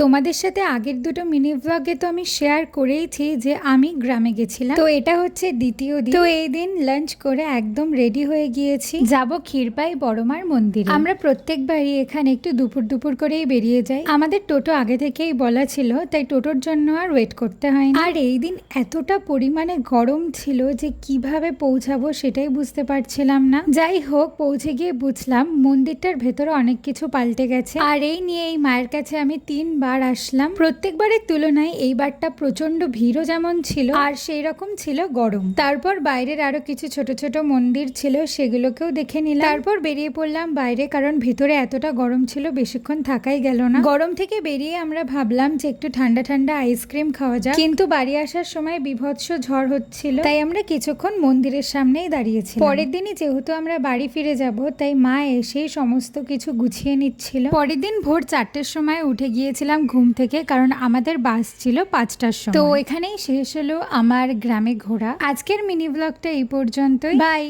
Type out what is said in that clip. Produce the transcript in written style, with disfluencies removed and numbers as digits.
তোমাদের সাথে আগের দুটো মিনি ব্লগে তো আমি শেয়ার করেইছি যে আমি গ্রামে গেছিলাম। তো এটা হচ্ছে দ্বিতীয় দিন। তো এই দিন লাঞ্চ করে একদম রেডি হয়ে গিয়েছি, যাব ক্ষীরপাই বড়মার মন্দিরে। আমরা প্রত্যেকবারই এখানে একটু দুপুর দুপুর করেই বেরিয়ে যাই। আমাদের টোটো আগে থেকেই বলা ছিল, তাই টোটোর জন্য আর ওয়েট করতে হয় না। আর এই দিন এতটা পরিমাণে গরম ছিল যে কিভাবে পৌঁছাবো সেটাই বুঝতে পারছিলাম না। যাই হোক, পৌঁছে গিয়ে বুঝলাম মন্দিরটার ভেতরে অনেক কিছু পাল্টে গেছে। আর এই নিয়ে এই মায়ের কাছে আমি 3 বার আসলাম। প্রত্যেকবারের তুলনায় এইবারটা প্রচন্ড ভিড়ও যেমন ছিল আর সেই রকম ছিল গরম। তারপর বাইরের আরো কিছু ছোট ছোট মন্দির ছিল, সেগুলোকেও দেখে নিলাম। তারপর বেরিয়ে পড়লাম বাইরে, কারণ ভিতরে এতটা গরম ছিল বেশিক্ষণ থাকাই গেল না। গরম থেকে বেরিয়ে আমরা ভাবলাম যে একটু ঠান্ডা ঠান্ডা আইসক্রিম খাওয়া যাক, কিন্তু বাড়ি আসার সময় বিভৎস ঝড় হচ্ছিল, তাই আমরা কিছুক্ষণ মন্দিরের সামনেই দাঁড়িয়েছিলাম। পরের দিনই যেহেতু আমরা বাড়ি ফিরে যাব, তাই মা এসেই সমস্ত কিছু গুছিয়ে নিচ্ছিল। পরের দিন ভোর 4টের সময় উঠে গিয়েছিলাম ঘুম থেকে, কারণ আমাদের বাস ছিল 5টার সময়। তো এখানেই শেষ হলো আমার গ্রামে ঘোরা। আজকের মিনি ব্লগটা এই পর্যন্তই। বাই।